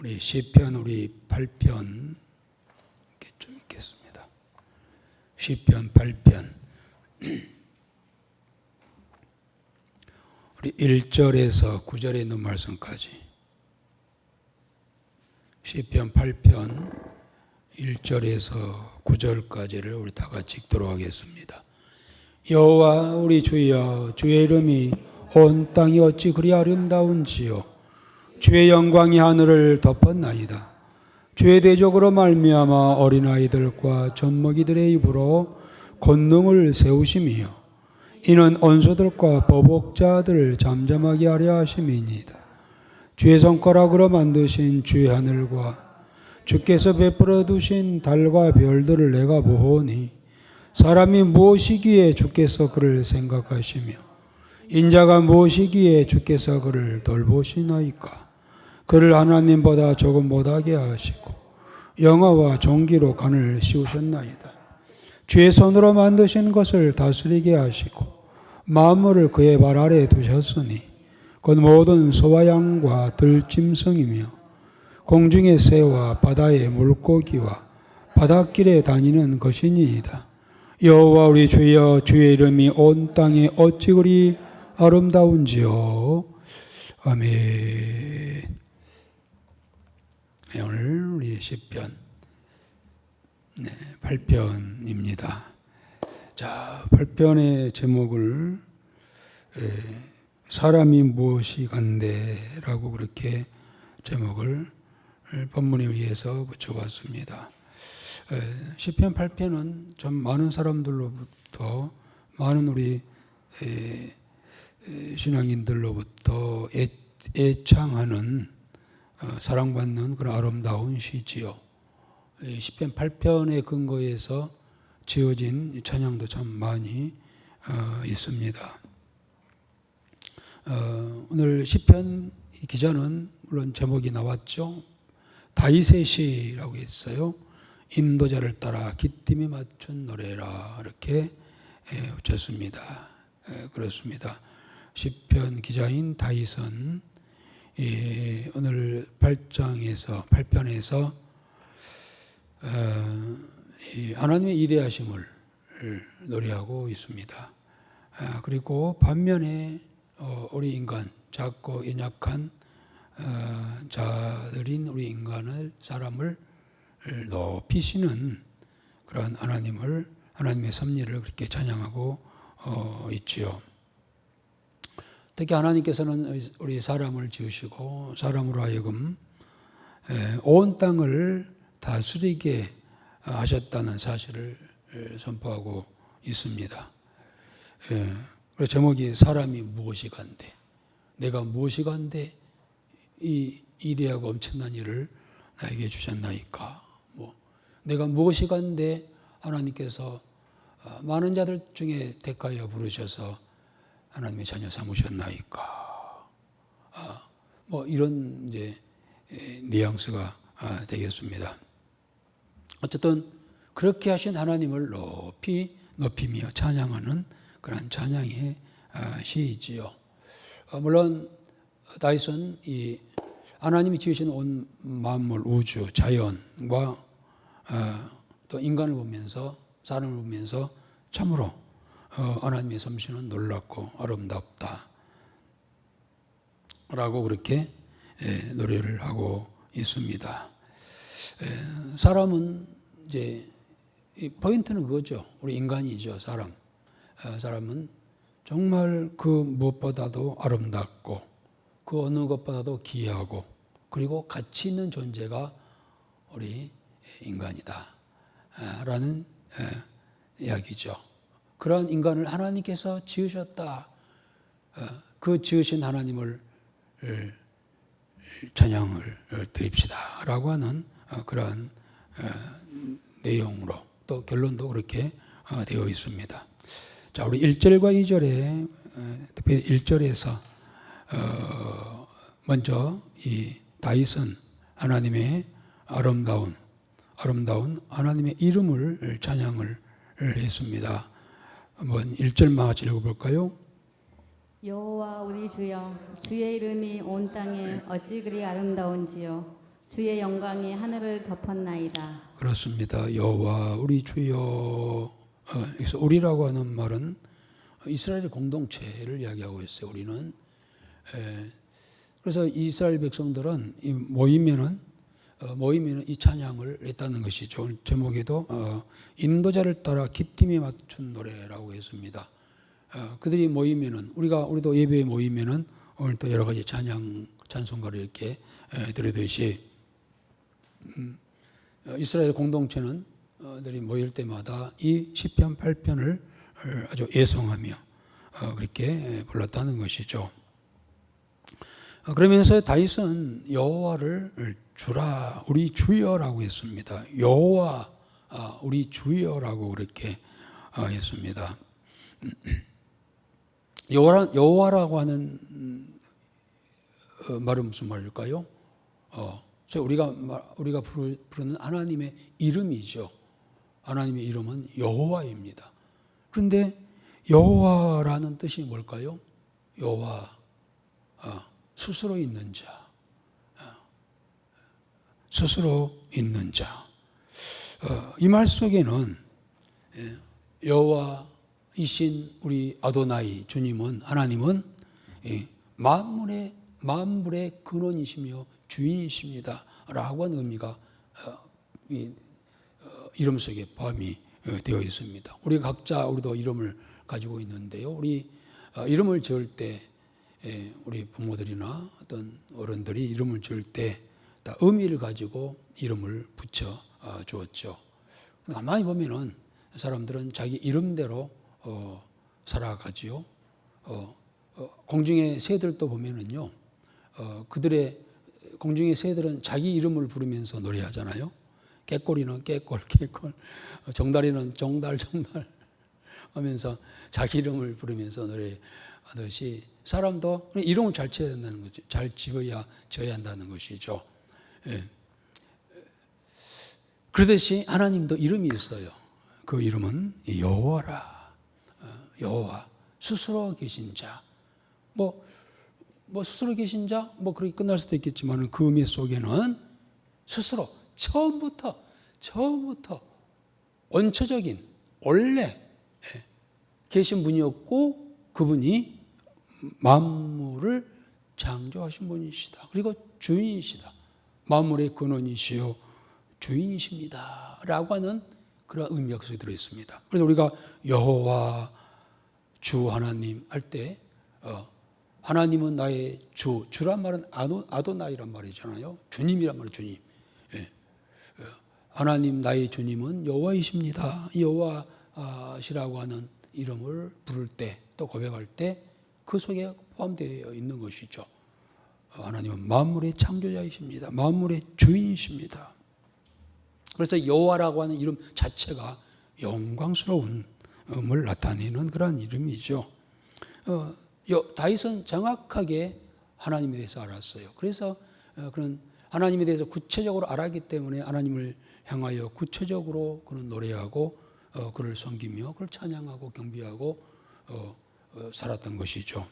우리 시편 우리 8편 이렇게 좀 읽겠습니다. 시편 8편 우리 1절에서 9절에 있는 말씀까지 시편 8편 1절에서 9절까지를 우리 다 같이 읽도록 하겠습니다. 여호와 우리 주여, 주의 이름이 온 땅이 어찌 그리 아름다운지요. 주의 영광이 하늘을 덮었나이다. 주의 대적으로 말미암아 어린아이들과 젖먹이들의 입으로 권능을 세우심이요, 이는 원수들과 보복자들을 잠잠하게 하려 하심이니이다. 주의 손가락으로 만드신 주의 하늘과 주께서 베풀어 두신 달과 별들을 내가 보오니, 사람이 무엇이기에 주께서 그를 생각하시며 인자가 무엇이기에 주께서 그를 돌보시나이까. 그를 하나님보다 조금 못하게 하시고 영화와 종기로 간을 씌우셨나이다. 주의 손으로 만드신 것을 다스리게 하시고 만물을 그의 발 아래에 두셨으니 곧 모든 소와 양과 들짐승이며 공중의 새와 바다의 물고기와 바닷길에 다니는 것이니이다. 여호와 우리 주여, 주의 이름이 온 땅에 어찌 그리 아름다운지요. 아멘. 오늘 우리 시편 8편입니다. 자, 8편의 제목을 사람이 무엇이 간대라고 그렇게 제목을 본문에 의해서 붙여봤습니다. 시편 8편은 좀 많은 사람들로부터, 많은 우리 신앙인들로부터 애창하는, 사랑받는 그런 아름다운 시지요. 시편 8편의 근거에서 지어진 찬양도 참 많이 있습니다. 오늘 시편 기자는 물론 제목이 나왔죠. 다윗의 시라고 했어요. 인도자를 따라 기쁨에 맞춘 노래라, 이렇게 붙였습니다. 그렇습니다. 시편 기자인 다윗은 오늘 8편에서 하나님의 이대하심을 노래하고 있습니다. 그리고 반면에 우리 인간, 작고 연약한 자들인 우리 사람을 높이시는 그런 하나님의 섭리를 그렇게 찬양하고 있지요. 특히 하나님께서는 우리 사람을 지으시고 사람으로 하여금 온 땅을 다스리게 하셨다는 사실을 선포하고 있습니다. 그래서 제목이 사람이 무엇이 간대, 내가 무엇이 간대 이 이대하고 엄청난 일을 나에게 주셨나이까. 내가 무엇이 간대 하나님께서 많은 자들 중에 택하여 부르셔서 하나님의 자녀 삼으셨나이까. 이런 이제 뉘앙스가 되겠습니다. 어쨌든 그렇게 하신 하나님을 높이며 찬양하는 그런 찬양의 시이지요. 물론 다윗은 이 하나님이 지으신 온 만물, 우주, 자연과 또 인간을 보면서, 사람을 보면서 참으로 하나님의 솜씨는 놀랍고 아름답다 라고 그렇게 노래를 하고 있습니다. 사람은 이제 포인트는 그거죠. 우리 인간이죠. 사람은 정말 그 무엇보다도 아름답고 그 어느 것보다도 귀하고 그리고 가치 있는 존재가 우리 인간이다 라는 이야기죠. 그런 인간을 하나님께서 지으셨다. 그 지으신 하나님을 찬양을 드립시다 라고 하는 그런 내용으로 또 결론도 그렇게 되어 있습니다. 자, 우리 1절과 2절에 특별히 1절에서 먼저 이 다윗은 하나님의 아름다운 하나님의 이름을 찬양을 했습니다. 한번 1절만 같이 읽어볼까요? 여호와 우리 주여, 주의 이름이 온 땅에 어찌 그리 아름다운지요. 주의 영광이 하늘을 덮었나이다. 그렇습니다. 여호와 우리 주여. 여기서 우리라고 하는 말은 이스라엘 공동체를 이야기하고 있어요. 우리는. 그래서 이스라엘 백성들은 모이면은 이 찬양을 했다는 것이죠. 오늘 제목에도 인도자를 따라 기쁨에 맞춘 노래라고 했습니다. 그들이 모이면은 우리도 예배에 모이면은 오늘 또 여러 가지 찬송가를 이렇게 드리듯이 이스라엘 공동체는 들이 모일 때마다 이 시편 8편을 아주 애송하며 그렇게 불렀다는 것이죠. 그러면서 다윗은 여호와를 주라 우리 주여라고 했습니다. 여호와 우리 주여라고 그렇게 했습니다. 여호와라고 하는 말은 무슨 말일까요? 우리가 부르는 하나님의 이름이죠. 하나님의 이름은 여호와입니다. 그런데 여호와라는 뜻이 뭘까요? 여호와, 스스로 있는 자, 스스로 있는 자. 이 말 속에는 여호와이신 우리 아도나이 주님은, 하나님은 만물의 근원이시며 주인이십니다 라고 하는 의미가 이름 속에 포함이 되어 있습니다. 우리도 이름을 가지고 있는데요. 우리 이름을 지을 때 우리 부모들이나 어떤 어른들이 이름을 지을 때 다 의미를 가지고 이름을 붙여 주었죠. 가만히 보면은 사람들은 자기 이름대로 살아가지요. 공중의 새들도 보면은요, 공중의 새들은 자기 이름을 부르면서 노래하잖아요. 깨꼬리는 깨꼴, 정다리는 정달 하면서 자기 이름을 부르면서 노래하듯이 사람도 이름을 잘 지어야 한다는 거죠. 잘 지어야 한다는 것이죠. 예. 그러듯이 하나님도 이름이 있어요. 그 이름은 여호와라. 여호와, 스스로 계신 자. 뭐 스스로 계신 자, 그렇게 끝날 수도 있겠지만 그 의미 속에는 스스로 처음부터 원초적인 원래 계신 분이었고 그분이 만물을 창조하신 분이시다. 그리고 주인이시다. 만물의 근원이시요 주인이십니다 라고 하는 그런 의미가 속에 들어있습니다. 그래서 우리가 여호와 주 하나님 할 때 하나님은 나의 주란 말은 아도나이란 말이잖아요. 주님이란 말이에요. 주님. 하나님 나의 주님은 여호와이십니다. 여호와시라고 하는 이름을 부를 때, 또 고백할 때 그 속에 포함되어 있는 것이죠. 하나님은 만물의 창조자이십니다. 만물의 주인이십니다. 그래서 여호와라고 하는 이름 자체가 영광스러움을 나타내는 그런 이름이죠. 다윗은 정확하게 하나님에 대해서 알았어요. 그래서 그런 하나님에 대해서 구체적으로 알았기 때문에 하나님을 향하여 구체적으로 그는 노래하고 그를 섬기며 그를 찬양하고 경배하고 살았던 것이죠.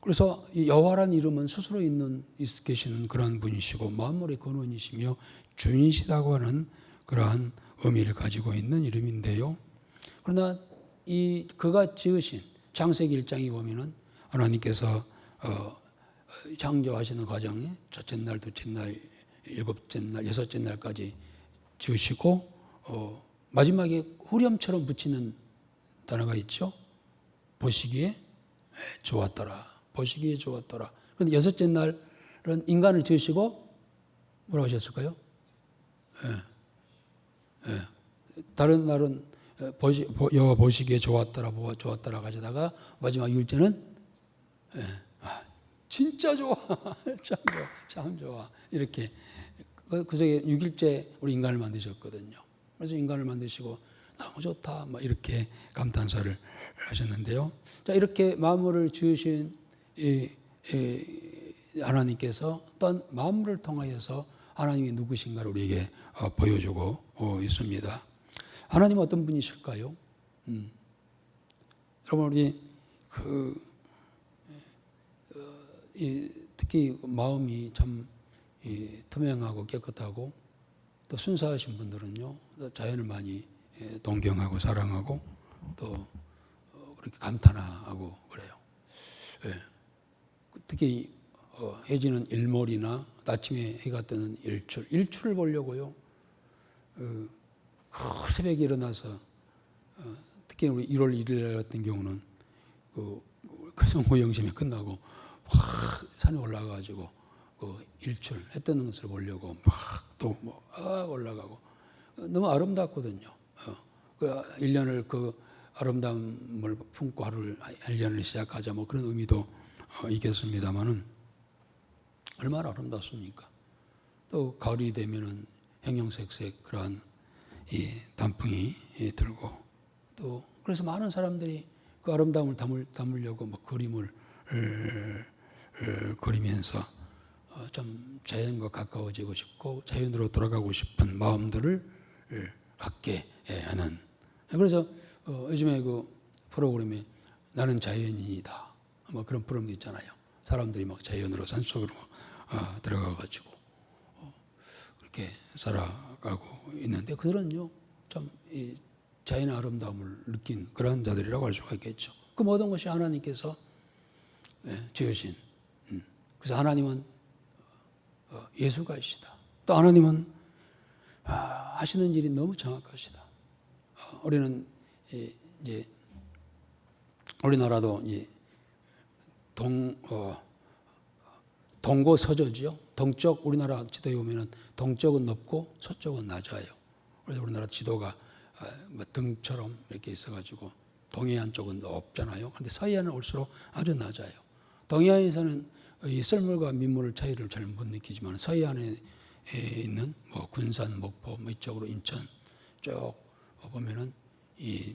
그래서 여호와라는 이름은 스스로 계시는 그러한 분이시고 만물의 근원이시며 주인이시다고 하는 그러한 의미를 가지고 있는 이름인데요. 그러나 그가 지으신 창세기 1장에 보면은 하나님께서 창조하시는 과정에 첫째 날, 둘째 날, 일곱째 날, 여섯째 날까지 지으시고 마지막에 후렴처럼 붙이는 단어가 있죠. 보시기에 좋았더라. 보시기에 좋았더라. 그런데 여섯째 날은 인간을 지으시고 뭐라고 하셨을까요? 다른 날은 여호와 보시기에 좋았더라 가져다가 마지막 6일째는 진짜 좋아. 참 좋아. 이렇게 그 속에 6일째 우리 인간을 만드셨거든요. 그래서 인간을 만드시고 너무 좋다 이렇게 감탄사를 하셨는데요. 자, 이렇게 만물을 지으신 하나님께서 어떤 만물을 통하여서 하나님이 누구신가를 우리에게 보여주고 있습니다. 하나님은 어떤 분이실까요? 여러분, 우리 특히 마음이 참 투명하고 깨끗하고 또 순수하신 분들은요, 또 자연을 많이 동경하고 사랑하고 또 그렇게 감탄하고 그래요. 예. 특히 해지는 일몰이나 아침에 해가 뜨는 일출을 보려고요. 그 새벽에 일어나서 특히 우리 1월 1일 같은 경우는 그 성호 영심이 끝나고 확 산에 올라가가지고 그 일출 해 뜨는 것을 보려고 막 또 뭐 올라가고 너무 아름답거든요. 그 1년을 그 아름다움을 품고 하루를 1년을 시작하자 뭐 그런 의미도 있겠습니다만은 얼마나 아름답습니까? 또 가을이 되면은 형형색색 그러한 이 단풍이 들고 또 그래서 많은 사람들이 그 아름다움을 담으려고 막 그림을 그리면서 좀 자연과 가까워지고 싶고 자연으로 돌아가고 싶은 마음들을 갖게 하는. 그래서 요즘에 그 프로그램에 나는 자연인이다 뭐 그런 프로그램도 있잖아요. 사람들이 막 자연으로 산속으로 들어가가지고 그렇게 살아가고 있는데 그들은요 참 이 자연의 아름다움을 느낀 그런 자들이라고 할 수가 있겠죠. 그 모든 것이 하나님께서 지으신. 그래서 하나님은 예술가이시다. 또 하나님은 하시는 일이 너무 정확하시다. 우리는 이제 우리나라도 이제 동고서저지요. 동쪽 우리나라 지도에 보면은 동쪽은 높고 서쪽은 낮아요. 그래서 우리나라 지도가 뭐 등처럼 이렇게 있어가지고 동해안 쪽은 높잖아요. 그런데 서해안은 올수록 아주 낮아요. 동해안에서는 이 썰물과 민물 차이를 잘 못 느끼지만 서해안에 있는 뭐 군산, 목포 뭐 이쪽으로 인천 쭉 보면은 이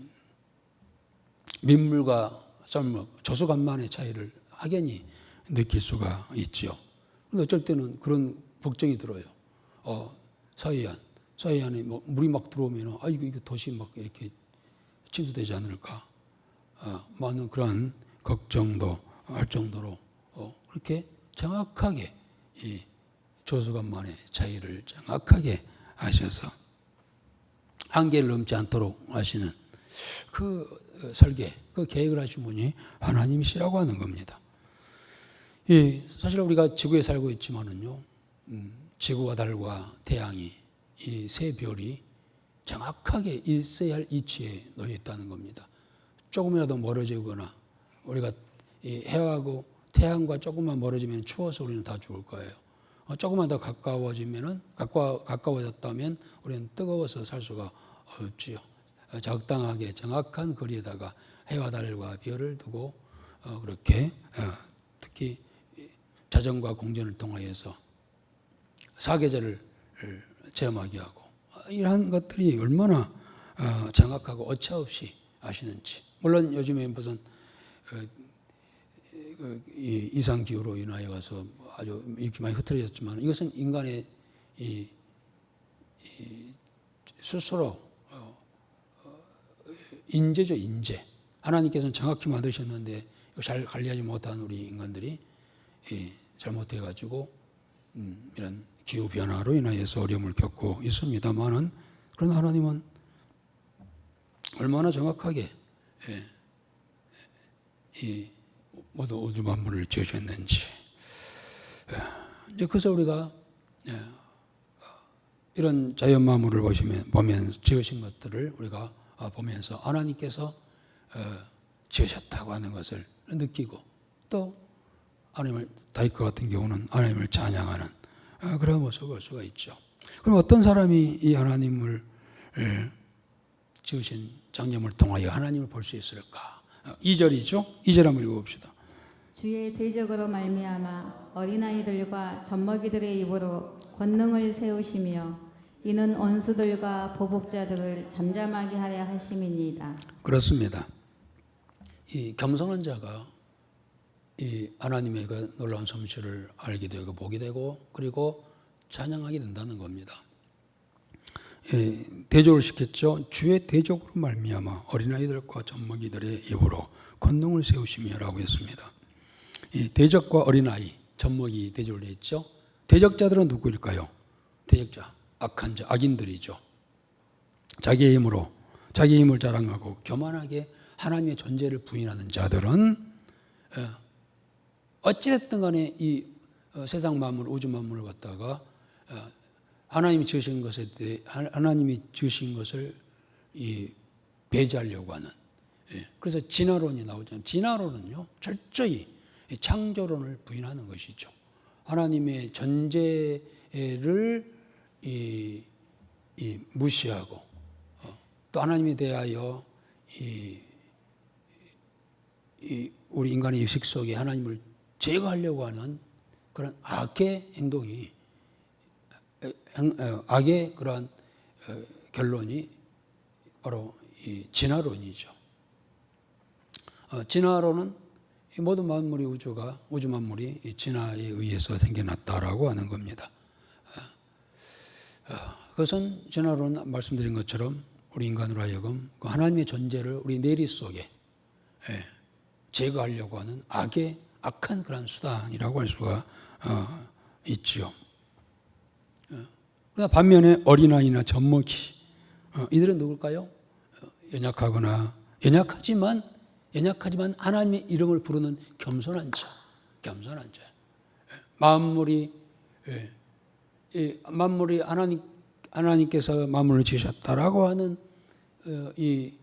민물과 썰물, 조수간만의 차이를 확연히 느낄 수가 있죠. 근데 어쩔 때는 그런 걱정이 들어요. 서해안에 뭐 물이 막 들어오면 이거 도시 막 이렇게 침수되지 않을까. 많은 그런 걱정도 할 정도로 그렇게 정확하게 이 조수간만의 차이를 정확하게 하셔서 한계를 넘지 않도록 하시는 그 설계, 그 계획을 하신 분이 하나님이시라고 하는 겁니다. 사실 우리가 지구에 살고 있지만은요, 지구와 달과 태양이 이 세 별이 정확하게 있어야 할 위치에 놓여 있다는 겁니다. 조금이라도 멀어지거나 우리가 이 해하고 태양과 조금만 멀어지면 추워서 우리는 다 죽을 거예요. 조금만 더 가까워졌다면 우리는 뜨거워서 살 수가 없지요. 적당하게 정확한 거리에다가 해와 달과 별을 두고 그렇게 특히 자전과 공전을 통하여서 사계절을 체험하게 하고 이러한 것들이 얼마나 정확하고 오차 없이 아시는지. 물론 요즘에 무슨 이상 기후로 인하여 가서 아주 이렇게 많이 흐트러졌지만 이것은 인간의 스스로 인재죠, 인재. 하나님께서는 정확히 만드셨는데 잘 관리하지 못한 우리 인간들이 잘못해가지고 이런 기후 변화로 인하여서 어려움을 겪고 있습니다만은 그러나 하나님은 얼마나 정확하게 이 모두 우주 만물을 지으셨는지. 이제 그래서 우리가 이런 자연 만물을 보면서 지으신 것들을 우리가 보면서 하나님께서 지으셨다고 하는 것을 느끼고 또 하나님을 다윗과 같은 경우는 하나님을 찬양하는 그런 모습을 볼 수가 있죠. 그럼 어떤 사람이 이 하나님을 지으신 장점을 통하여 하나님을 볼 수 있을까? 2절이죠. 2절 한번 읽어봅시다. 주의 대적으로 말미암아 어린아이들과 젖먹이들의 입으로 권능을 세우시며 이는 원수들과 보복자들을 잠잠하게 하려 하심이니이다. 그렇습니다. 이 겸손한 자가 이 하나님의 그 놀라운 솜씨를 알게 되고 보게 되고 그리고 찬양하게 된다는 겁니다. 대적을 시켰죠. 주의 대적으로 말미암아 어린아이들과 젖먹이들의 입으로 권능을 세우시며라고 했습니다. 이 대적과 어린아이, 젖먹이 대조를 했죠. 대적자들은 누구일까요? 대적자, 악한 자, 악인들이죠. 자기의 힘으로, 자기의 힘을 자랑하고 교만하게 하나님의 존재를 부인하는 자들은 어찌됐든 간에 이 세상 만물, 우주 만물을 갖다가 하나님이 지으신 것에 대해 하나님이 지으신 것을 배제하려고 하는. 그래서 진화론이 나오잖아요. 진화론은요, 철저히 창조론을 부인하는 것이죠. 하나님의 존재를 무시하고 또 하나님에 대하여 우리 인간의 의식 속에 하나님을 제거하려고 하는 그런 악의 행동이, 악의 그러한 결론이 바로 이 진화론이죠. 진화론은 모든 만물이 우주 만물이 진화에 의해서 생겨났다라고 하는 겁니다. 그것은 진화론 말씀드린 것처럼 우리 인간으로 하여금 그 하나님의 존재를 우리 내리 속에 제거하려고 하는 악한 그런 수단이라고 할 수가 있지요. 그러나 반면에 어린아이나 젖먹이, 이들은 누굴까요? 연약하지만 하나님의 이름을 부르는 겸손한 자. 만물이 하나님께서 만물을 지으셨다라고 하는 이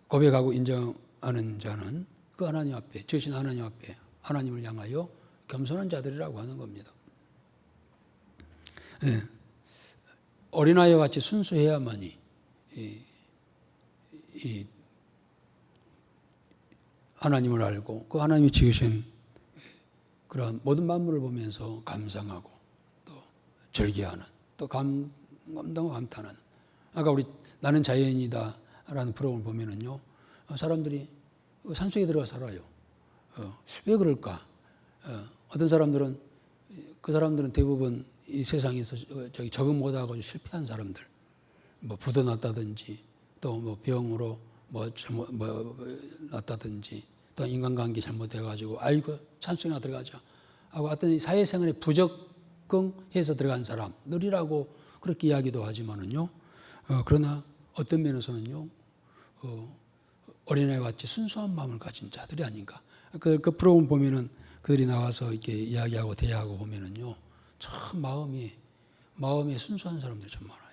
고백하고 인정하는 자는 그 하나님 앞에, 지으신 하나님 앞에 하나님을 향하여 겸손한 자들이라고 하는 겁니다. 어린아이와 같이 순수해야만이 이 하나님을 알고 그 하나님이 지으신 그러한 모든 만물을 보면서 감상하고 또 절개하는, 또 감동하고 감탄하는. 아까 우리 나는 자연이다 라는 프로그램을 보면은요, 사람들이 산속에 들어가 살아요. 왜 그럴까? 어떤 사람들은, 그 사람들은 대부분 이 세상에서 적응 못하고 실패한 사람들, 뭐 부도 났다든지 또 뭐 병으로 났다든지 또 인간관계 잘못해가지고 아이고 산속이나 들어가자 하고 어떤 사회생활에 부적응해서 들어간 사람들이라고 그렇게 이야기도 하지만은요, 그러나 어떤 면에서는요, 어린아이와 같이 순수한 마음을 가진 자들이 아닌가. 그 프로그램 보면은 그들이 나와서 이렇게 이야기하고 대화하고 보면은요, 참 마음이 순수한 사람들이 참 많아요.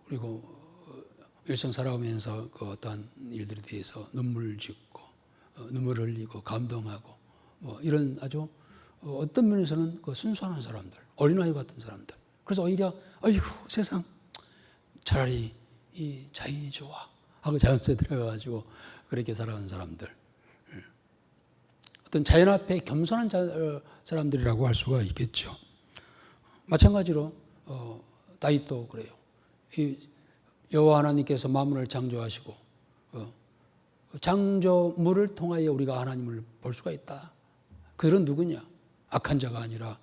그리고 일생 살아오면서 그 어떠한 일들에 대해서 눈물을 짓고 눈물을 흘리고 감동하고 뭐 이런 아주 어떤 면에서는 그 순수한 사람들, 어린아이 같은 사람들. 그래서 오히려 아이고 세상 차라리 이 자연이 좋아 하고 자연 속에 들어가가지고 그렇게 살아가는 사람들, 어떤 자연 앞에 겸손한 사람들이라고 할 수가 있겠죠. 마찬가지로 다윗도 그래요. 여호와 하나님께서 만물을 창조하시고 창조물을 통하여 우리가 하나님을 볼 수가 있다. 그들은 누구냐? 악한 자가 아니라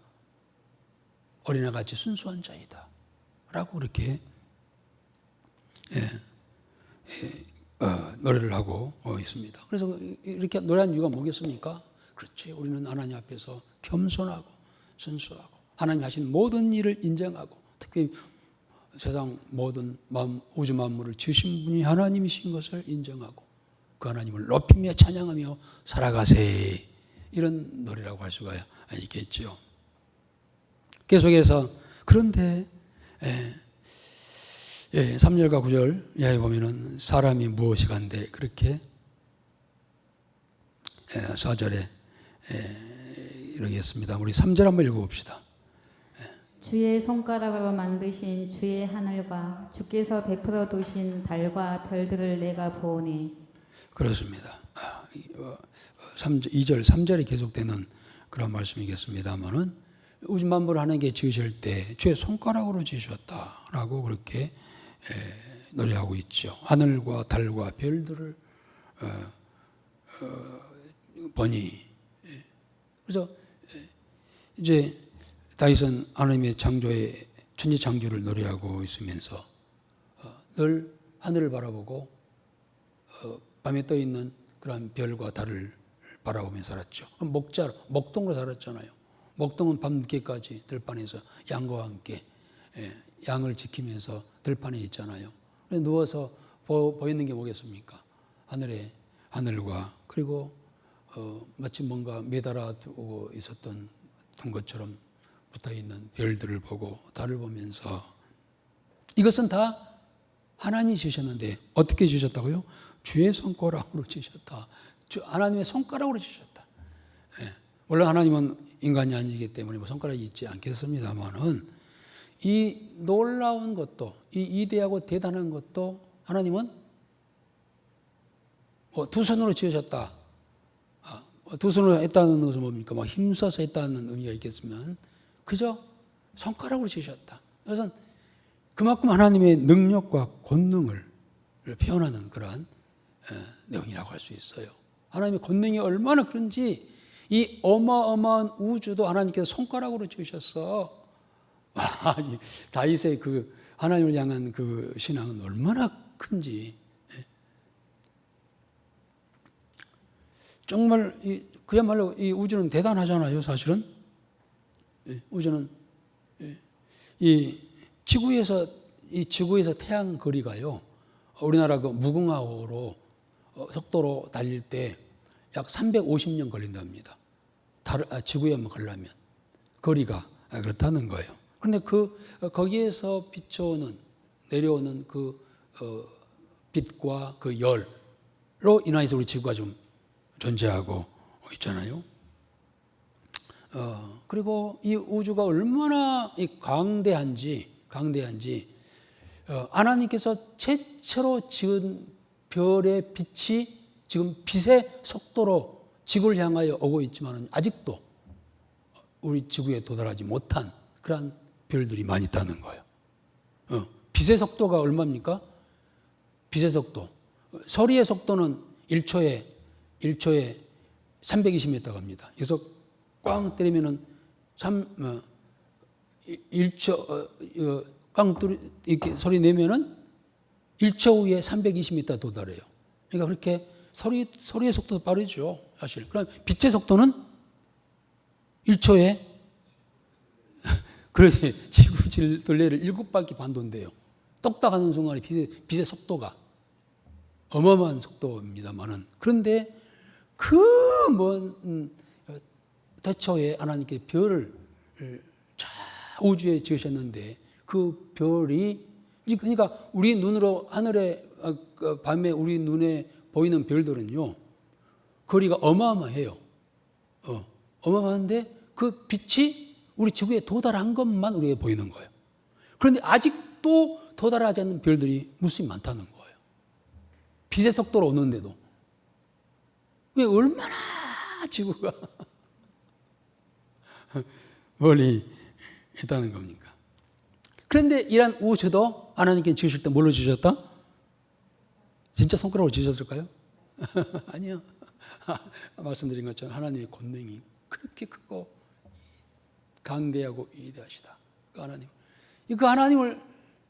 어린아이같이 순수한 자이다 라고 그렇게 노래를 하고 있습니다. 그래서 이렇게 노래한 이유가 뭐겠습니까? 그렇지, 우리는 하나님 앞에서 겸손하고 순수하고 하나님 하신 모든 일을 인정하고, 특히 세상 모든 우주 만물을 지으신 분이 하나님이신 것을 인정하고 그 하나님을 높이며 찬양하며 살아가세, 이런 노래라고 할 수가 있겠죠. 계속해서 그런데 3절과 9절 이하에 보면은 사람이 무엇이 간데, 그렇게 4절에 이러겠습니다. 우리 3절 한번 읽어봅시다. 주의 손가락으로 만드신 주의 하늘과 주께서 베풀어 두신 달과 별들을 내가 보오니. 그렇습니다. 2절, 3절이 계속되는 그런 말씀이겠습니다만은 우주 만물을 하나님께 지으실 때 주의 손가락으로 지으셨다라고 그렇게 노래하고 있죠. 하늘과 달과 별들을 보니. 그래서 이제 다윗은 하나님의 창조의 천지 창조를 노래하고 있으면서 늘 하늘을 바라보고 밤에 떠 있는 그런 별과 달을 바라보며 살았죠. 목동으로 살았잖아요. 목동은 밤늦게까지 들판에서 양과 함께 양을 지키면서 들판에 있잖아요. 누워서 보이는 게 뭐겠습니까? 하늘과 그리고 마치 뭔가 매달아 두고 있었던 것처럼 붙어있는 별들을 보고 달을 보면서 이것은 다 하나님이 지으셨는데 어떻게 지으셨다고요? 주의 손가락으로 지으셨다. 하나님의 손가락으로 지으셨다. 물론 하나님은 인간이 아니기 때문에 손가락이 있지 않겠습니다만은 이 놀라운 것도 이 이대하고 대단한 것도 하나님은 두 손으로 지으셨다. 두 손으로 했다는 것은 뭡니까? 힘써서 했다는 의미가 있겠으면 그저 손가락으로 지으셨다. 그래서 그만큼 하나님의 능력과 권능을 표현하는 그러한 내용이라고 할 수 있어요. 하나님의 권능이 얼마나 그런지 이 어마어마한 우주도 하나님께서 손가락으로 지으셨어. 다윗의 그 하나님을 향한 그 신앙은 얼마나 큰지. 정말 그야말로 이 우주는 대단하잖아요, 사실은. 우주는 이 지구에서 태양 거리가요. 우리나라 그 무궁화호로 속도로 달릴 때 약 350년 걸린답니다. 지구에 가려면 거리가 그렇다는 거예요. 그런데 거기에서 내려오는 그 빛과 그 열로 인해서 우리 지구가 좀 존재하고 있잖아요. 그리고 이 우주가 얼마나 강대한지 하나님께서 최초로 지은 별의 빛이 지금 빛의 속도로 지구를 향하여 오고 있지만 아직도 우리 지구에 도달하지 못한 그러한 별들이 많이 있다는 거예요. 빛의 속도가 얼마입니까? 빛의 속도. 소리의 속도는 1초에 320m 갑니다. 그래서 꽝 때리면은 1초 꽝 이렇게 소리 내면은 1초 후에 320m 도달해요. 그러니까 그렇게 소리의 속도도 빠르죠, 사실. 그럼 빛의 속도는 1초에 그러지 지구 둘레를 7바퀴 반 돈대요. 똑딱하는 순간에 빛의 속도가 어마어마한 속도입니다만은 그런데 대초에 하나님께 별을 우주에 지으셨는데 그 별이 그러니까 우리 눈으로 하늘에 밤에 우리 눈에 보이는 별들은요 거리가 어마어마해요. 어마어마한데 그 빛이 우리 지구에 도달한 것만 우리에게 보이는 거예요. 그런데 아직도 도달하지 않는 별들이 무수히 많다는 거예요. 빛의 속도로 오는데도. 왜 얼마나 지구가 멀리 있다는 겁니까? 그런데 이런 우주도 하나님께 지으실 때 뭘로 지으셨다? 진짜 손가락으로 지으셨을까요? 아니요. 말씀드린 것처럼 하나님의 권능이 그렇게 크고 강대하고 위대하시다. 그 하나님을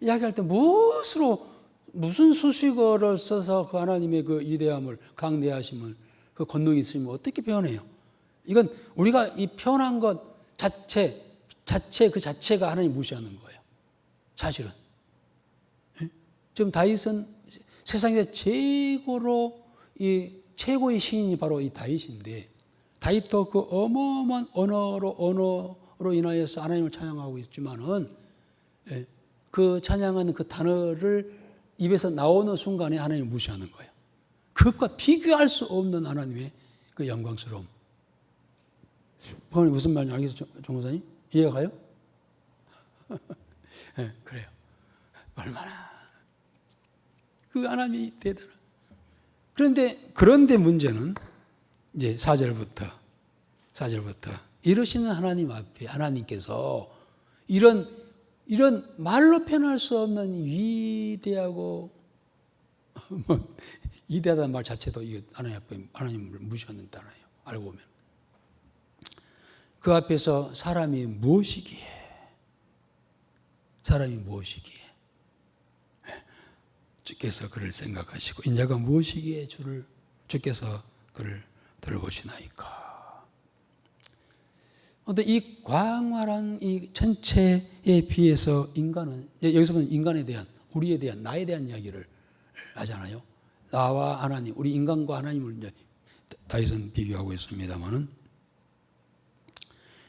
이야기할 때 무슨 수식어를 써서 그 하나님의 그 위대함을 강대하심을 그 권능이 있으면 어떻게 표현해요? 이건 우리가 이 표현한 것 그 자체가 하나님 무시하는 거예요. 사실은. 지금 다윗은 세상에서 최고의 시인이 바로 이 다윗인데 다윗도 그 어마어마한 언어로 인하여서 하나님을 찬양하고 있지만은 그 찬양하는 그 단어를 입에서 나오는 순간에 하나님을 무시하는 거예요. 그것과 비교할 수 없는 하나님의 그 영광스러움. 그건 무슨 말인지 알겠어요, 정교사님? 이해가 가요? 네, 그래요. 얼마나 그 하나님이 대단한. 그런데 문제는 이제 4절부터 이러시는 하나님 앞에 하나님께서 이런 말로 표현할 수 없는 위대하고 위대하다는 말 자체도 하나님 앞에 하나님을 무시한다나요. 알고 보면 그 앞에서 사람이 무엇이기에 주께서 그를 생각하시고 인자가 무엇이기에 주께서 그를 들으시나이까. 그런데 이 광활한 이 전체에 비해서 인간은, 여기서 보면 인간에 대한, 우리에 대한, 나에 대한 이야기를 하잖아요. 나와 하나님, 우리 인간과 하나님을 이제 다윗은 비교하고 있습니다만은,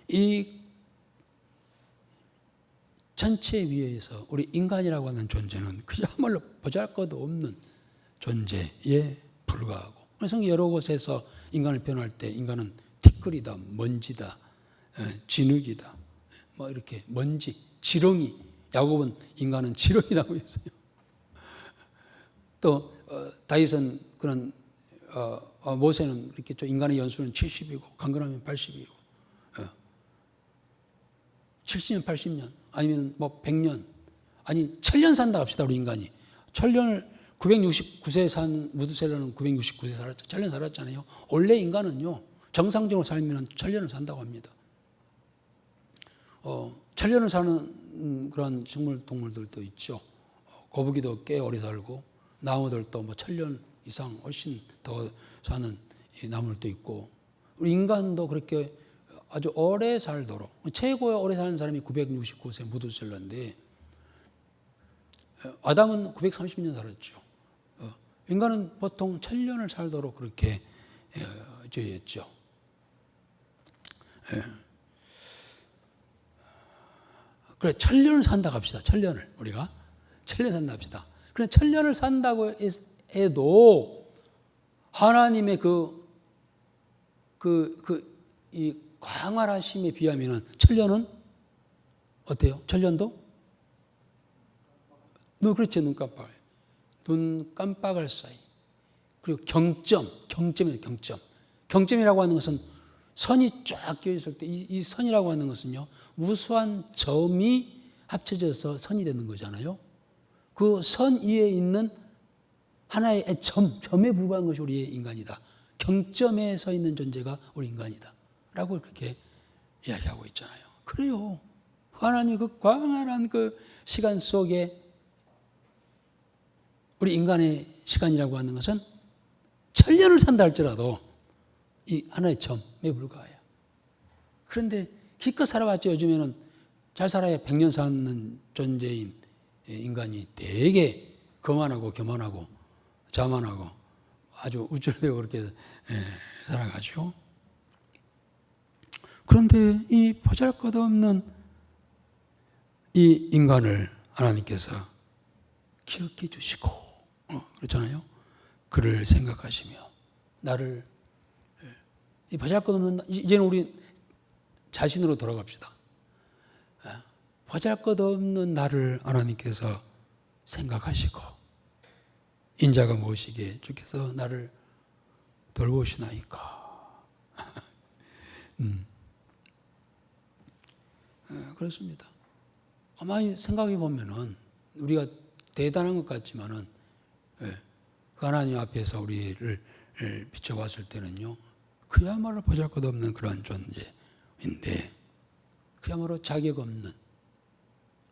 이 전체에 비해서 우리 인간이라고 하는 존재는 그야말로 보잘것없는 존재에 불과하고, 성경 여러 곳에서 인간을 표현할 때 인간은 티끌이다, 먼지다, 진흙이다, 뭐 이렇게 먼지, 지렁이. 야곱은 인간은 지렁이라고 했어요. 또 다윗은 그런 모세는 이렇게 좀 인간의 연수는 70이고 강건하면 80이고 70년 80년 아니면 뭐 100년 아니 1000년 산다 합시다. 우리 인간이 1000년을 969세 산 무드셀러는 969세 살았죠. 1000년 살았잖아요. 원래 인간은요 정상적으로 살면 1000년을 산다고 합니다. 1000년을 사는 그런 식물 동물들도 있죠. 거북이도 꽤 오래 살고 나무들도 뭐 1000년 이상 훨씬 더 사는 나무들도 있고, 우리 인간도 그렇게 아주 오래 살도록, 최고 오래 사는 사람이 969세 무드셀러인데 아담은 930년 살았죠. 인간은 보통 1000년을 살도록 그렇게 저했죠. 그래 1000년을 산다 합시다. 1000년을 우리가 1000년 산다 합시다. 그래 1000년을 산다고 해도 하나님의 이 광활하심에 비하면은 1000년은 어때요? 1000년도? 그렇죠. 눈 깜빡할 사이. 그리고 경점이에요. 경점이라고 하는 것은 선이 쫙 끼어 있을 때 이 선이라고 하는 것은요 무수한 점이 합쳐져서 선이 되는 거잖아요. 그 선 위에 있는 하나의 점에 불과한 것이 우리의 인간이다. 경점에 서 있는 존재가 우리 인간이다 라고 그렇게 이야기하고 있잖아요. 그래요. 하나님 그 광활한 그 시간 속에 우리 인간의 시간이라고 하는 것은 1000년을 산다 할지라도 이 하나의 점에 불과해요. 그런데 기껏 살아봤죠. 요즘에는 잘 살아야 100년 사는 존재인 인간이 되게 거만하고 교만하고 자만하고 아주 우쭐대고 그렇게 살아가죠. 그런데 이 보잘것없는 이 인간을 하나님께서 기억해 주시고 그렇잖아요. 그를 생각하시며 나를 이 보잘것없는, 이제는 우리 자신으로 돌아갑시다. 보잘것없는 나를 하나님께서 생각하시고 인자가 무엇이기에 주께서 나를 돌보시나이까. 그렇습니다. 가만히 생각해 보면은 우리가 대단한 것 같지만은 하나님 앞에서 우리를 비춰봤을 때는요 그야말로 보잘것없는 그런 존재인데, 그야말로 자격 없는,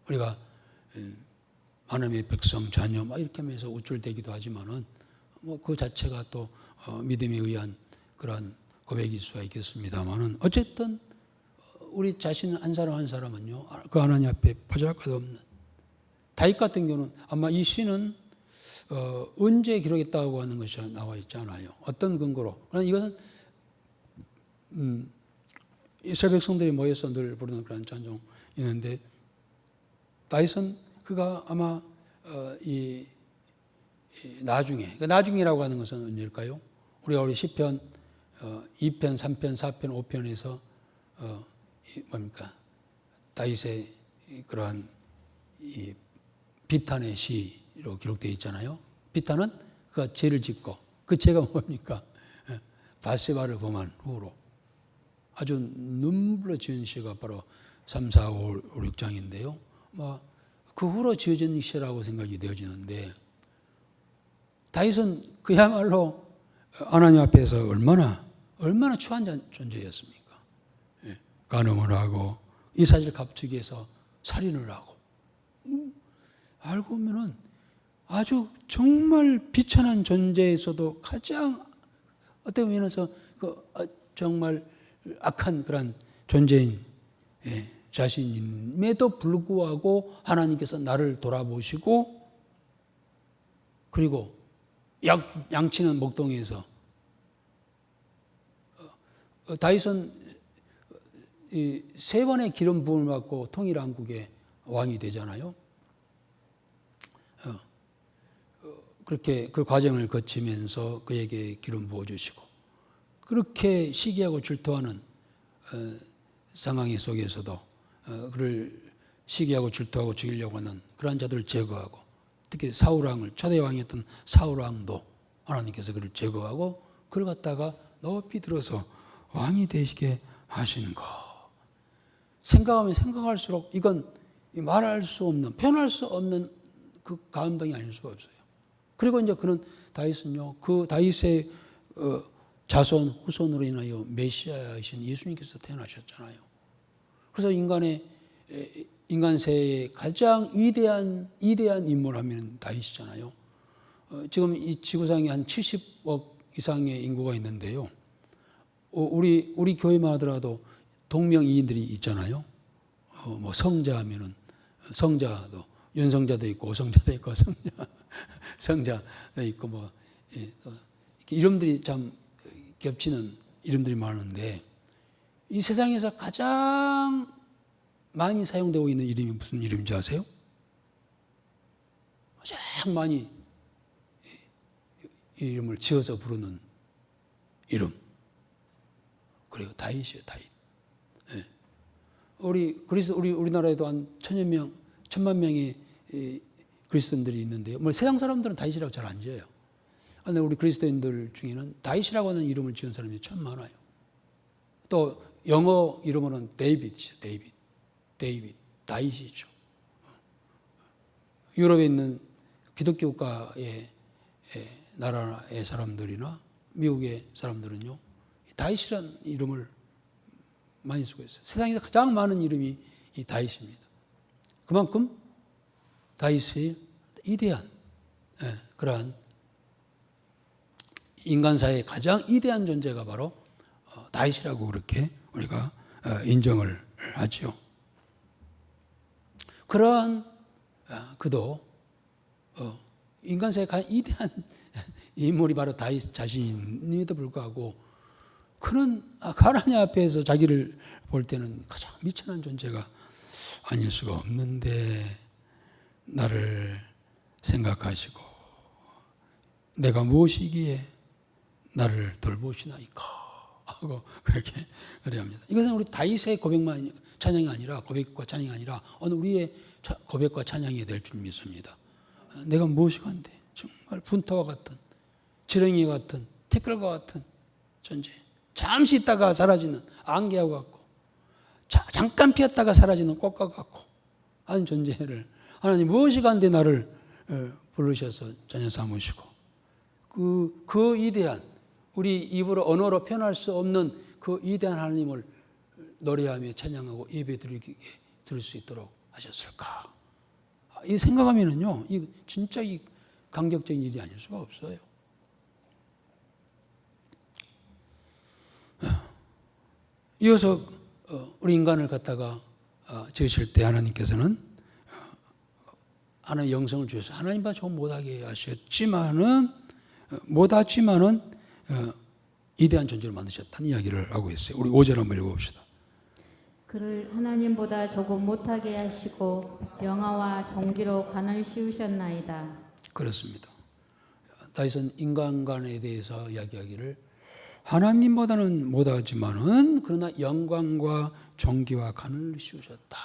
우리가 하나님의 백성 자녀 막 이렇게 하면서 우쭐대기도 하지만은 뭐 그 자체가 또 믿음에 의한 그런 고백일 수가 있겠습니다만은 어쨌든 우리 자신 한 사람 한 사람은요 그 하나님 앞에 보잘것없는. 다윗 같은 경우는 아마 이 시는 언제 기록했다고 하는 것이 나와 있지 않아요. 어떤 근거로. 그러나 이것은 이스라엘 백성들이 모여서 늘 부르는 그런 찬송이 있는데, 다윗은 그가 아마 나중에, 나중이라고 하는 것은 언제일까요? 우리 시편 2편, 3편, 4편, 5편에서 뭡니까? 다윗의 그러한 이 비탄의 시로 기록되어 있잖아요. 비탄은 그가 죄를 짓고 그 죄가 뭡니까? 바세바를 범한 후로 아주 눈물로 지은 시가 바로 3, 4, 5, 6장인데요. 그 후로 지어진 시라고 생각이 되어지는데, 다윗은 그야말로 하나님 앞에서 얼마나 추한 존재였습니까? 간음을 하고 이사질 갑주기 위해서 살인을 하고, 알고 보면은 아주 정말 비천한 존재에서도 가장 어떻게 보면서 정말 악한 그런 존재인 자신임에도 불구하고 하나님께서 나를 돌아보시고 그리고 양치는 목동에서 다윗은 세 번의 기름 부음을 받고 통일왕국의 왕이 되잖아요. 그렇게 그 과정을 거치면서 그에게 기름 부어주시고 그렇게 시기하고 질투하는 상황 속에서도 그를 시기하고 질투하고 죽이려고 하는 그러한 자들을 제거하고 특히 사울왕을 초대왕이었던 사울왕도 하나님께서 그를 제거하고 그를 갖다가 높이 들어서 왕이 되시게 하시는 것. 생각하면 생각할수록 이건 말할 수 없는, 표현할 수 없는 그 감동이 아닐 수가 없어요. 그리고 이제 그는 다윗은요, 그 다윗의 자손, 후손으로 인하여 메시아이신 예수님께서 태어나셨잖아요. 그래서 인간세의 가장 위대한 인물 하면 다윗이잖아요. 지금 이 지구상에 한 70억 이상의 인구가 있는데요. 우리 교회만 하더라도 동명이인들이 있잖아요. 뭐 성자 하면은 성자도 윤성자도 있고 오성자도 있고 성자도 있고 뭐 이름들이 참 겹치는 이름들이 많은데 이 세상에서 가장 많이 사용되고 있는 이름이 무슨 이름인지 아세요? 가장 많이 이 이름을 지어서 부르는 이름. 그리고 다윗이에요, 다윗. 우리나라에도 한 1,000만 명의 그리스도인들이 있는데요. 뭐 세상 사람들은 다윗이라고 잘 안 지어요. 그런데 우리 그리스도인들 중에는 다윗이라고 하는 이름을 지은 사람이 참 많아요. 또 영어 이름으로는 데이빗이죠, 다윗이죠. 유럽에 있는 기독교 국가의 나라의 사람들이나 미국의 사람들은요, 다윗이라는 이름을 많이 쓰고 있어요. 세상에서 가장 많은 이름이 이 다윗입니다. 그만큼 다윗의 위대한 그러한 인간사의 가장 위대한 존재가 바로 다윗이라고 그렇게 우리가 인정을 하죠. 그러한 그도 인간사의 가장 위대한 인물이 바로 다윗 자신임에도 불구하고 그는 하나님 앞에서 자기를 볼 때는 가장 미천한 존재가 아닐 수가 없는데 나를 생각하시고 내가 무엇이기에 나를 돌보시나이까 하고 그렇게 의뢰합니다. 이것은 우리 다윗의 고백만 찬양이 아니라 고백과 찬양이 아니라 오늘 우리의 고백과 찬양이 될 줄 믿습니다. 내가 무엇이간데 정말 분타와 같은 지렁이 같은 티끌과 같은 존재. 잠시 있다가 사라지는 안개와 같고 잠깐 피었다가 사라지는 꽃과 같고 하는 존재를 하나님 무엇이 간데 나를 부르셔서 자녀 삼으시고 그 위대한 우리 입으로 언어로 표현할 수 없는 그 위대한 하나님을 노래하며 찬양하고 예배드리게 드릴 수 있도록 하셨을까? 이 생각하면은요, 이 진짜 이 감격적인 일이 아닐 수가 없어요. 이어서 우리 인간을 갖다가 지으실 때 하나님께서는 하나님의 영성을 주셔서 하나님보다 좀 못하게 하셨지만은 못하지만은 위대한 존재를 만드셨다는 이야기를 하고 있어요. 우리 5절 한번 읽어봅시다. 그를 하나님보다 조금 못하게 하시고 영화와 정기로 관을 씌우셨나이다. 그렇습니다. 다윗은 인간관에 대해서 이야기하기를 하나님보다는 못하지만은 그러나 영광과 정기와 간을 씌우셨다.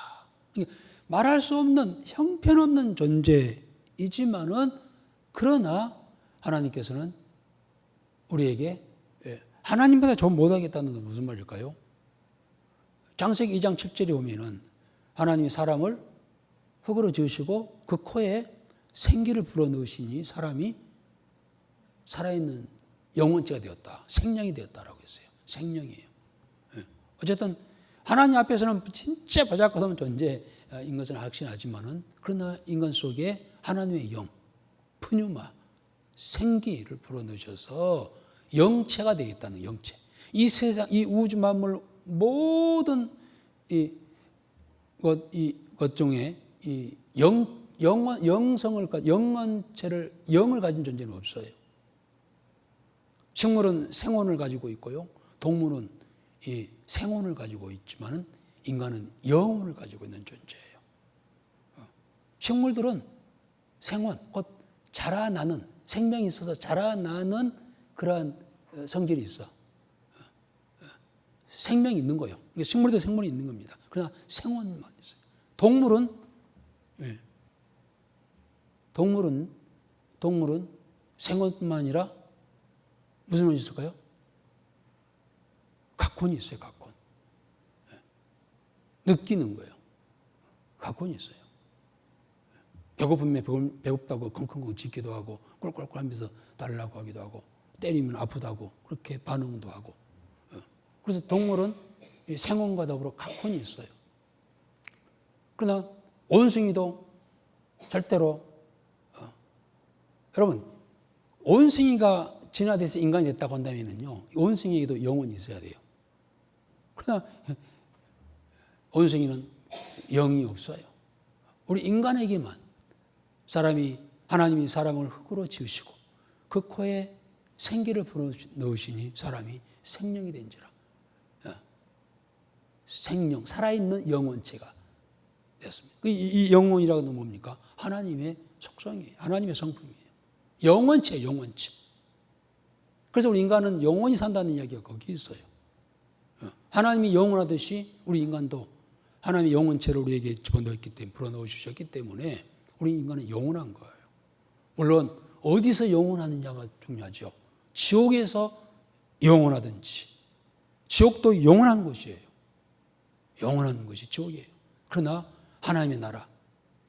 말할 수 없는 형편없는 존재이지만은 그러나 하나님께서는 우리에게 하나님보다 좀 못하겠다는 건 무슨 말일까요? 창세기 2장 7절에 보면은 하나님이 사람을 흙으로 지으시고 그 코에 생기를 불어넣으시니 사람이 살아있는 영혼체가 되었다. 생명이 되었다라고 했어요. 생명이에요. 어쨌든 하나님 앞에서는 진짜 보잘것없는 존재인 것을 확신하지만은 그러나 인간 속에 하나님의 영, 푸뉴마, 생기를 불어넣으셔서 영체가 되겠다는 영체. 이 세상, 이 우주 만물 모든 것 중에 이 영원체를 영을 가진 존재는 없어요. 식물은 생혼을 가지고 있고요. 동물은 이 생혼을 가지고 있지만은 인간은 영혼을 가지고 있는 존재예요. 식물들은 생혼, 곧 자라나는, 생명이 있어서 자라나는 그러한 성질이 있어. 생명이 있는 거예요. 식물도 생물이 있는 겁니다. 그러나 생혼만 있어요. 동물은 생혼뿐만 아니라 무슨 혼이 있을까요? 각혼이 있어요. 각혼. 느끼는 거예요. 각혼이 있어요. 배고프면 배고프다고 컹컹컹 짖기도 하고 꿀꿀꿀 하면서 달라고 하기도 하고 때리면 아프다고 그렇게 반응도 하고. 그래서 동물은 생혼과 더불어 각혼이 있어요. 그러나 원숭이도 절대로 여러분 원숭이가 진화돼서 인간이 됐다고 한다면요 원숭이에게도 영혼이 있어야 돼요. 그러나 원숭이는 영이 없어요. 우리 인간에게만 하나님이 사람을 흙으로 지으시고 그 코에 생기를 불어넣으시니 사람이 생명이 된지라. 생명, 살아있는 영혼체가 되었습니다. 이 영혼이라고 하는 뭡니까? 하나님의 속성이에요. 하나님의 성품이에요. 영혼체예요. 영혼체. 그래서 우리 인간은 영원히 산다는 이야기가 거기 있어요. 하나님이 영원하듯이 우리 인간도 하나님의 영혼체를 우리에게 집어넣었기 때문에 불어넣으셨기 때문에 우리 인간은 영원한 거예요. 물론 어디서 영원하느냐가 중요하죠. 지옥에서 영원하든지 지옥도 영원한 곳이에요. 영원한 것이 지옥이에요. 그러나 하나님의 나라,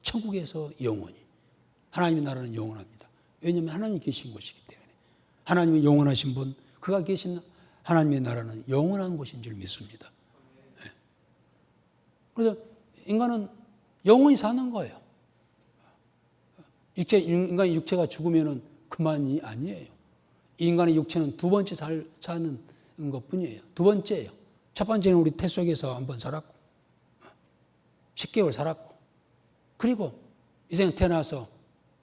천국에서 영원히. 하나님의 나라는 영원합니다. 왜냐하면 하나님이 계신 곳이기 때문에. 하나님이 영원하신 분, 그가 계신 하나님의 나라는 영원한 곳인 줄 믿습니다. 그래서 인간은 영원히 사는 거예요. 인간의 육체가 죽으면 그만이 아니에요. 인간의 육체는 두 번째 사는 것뿐이에요. 두 번째예요. 첫 번째는 우리 태 속에서 한번 살았고 10개월 살았고 그리고 이 세상에 태어나서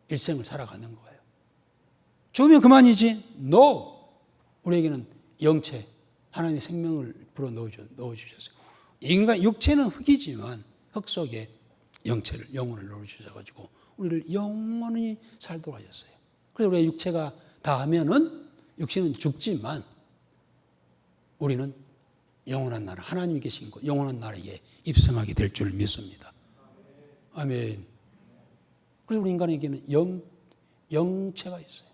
일생을 살아가는 거예요. 죽으면 그만이지? No! 우리에게는 영체, 하나님의 생명을 불어 넣어주셨어요. 인간 육체는 흙이지만 흙 속에 영혼을 넣어주셔가지고 우리를 영원히 살도록 하셨어요. 그래서 우리의 육체가 다 하면은 육체는 죽지만 우리는 영원한 나라, 하나님이 계신 곳, 영원한 나라에 입성하게 될 줄 믿습니다. 아멘. 그래서 우리 인간에게는 영체가 있어요.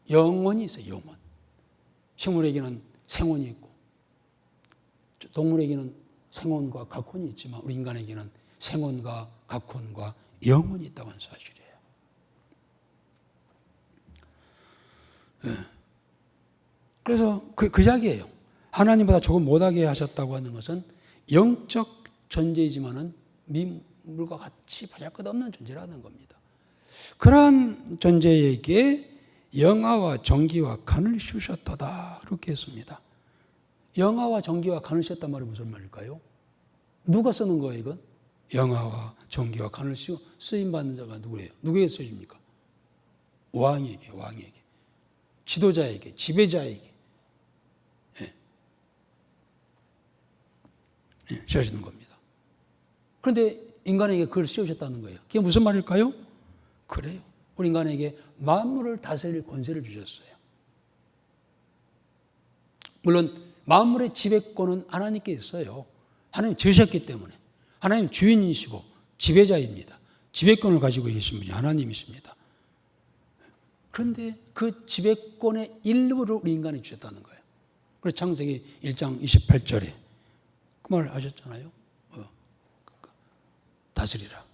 영혼이 있어요, 영혼. 식물에게는 생혼이 있고, 동물에게는 생혼과 각혼이 있지만, 우리 인간에게는 생혼과 각혼과 영혼이 있다고 하는 사실이에요. 그래서 그 이야기예요. 하나님보다 조금 못하게 하셨다고 하는 것은 영적 존재이지만은 민물과 같이 보잘것없는 존재라는 겁니다. 그러한 존재에게 영화와 정기와 간을 씌우셨도다 그렇게 했습니다. 영화와 정기와 간을 씌웠단 말이 무슨 말일까요? 누가 쓰는 거예요 이건? 영화와 정기와 간을 쓰임받는 자가 누구예요? 누구에게 쓰여집니까? 왕에게 지도자에게 지배자에게 씌워주는 겁니다. 그런데 인간에게 그걸 씌우셨다는 거예요. 그게 무슨 말일까요? 그래요. 우리 인간에게 만물을 다스릴 권세를 주셨어요. 물론 만물의 지배권은 하나님께 있어요. 하나님 지으셨기 때문에. 하나님 주인이시고 지배자입니다. 지배권을 가지고 계신 분이 하나님이십니다. 그런데 그 지배권의 일부를 우리 인간이 주셨다는 거예요. 그래서 창세기 1장 28절에 그 말을 하셨잖아요. 다스리라.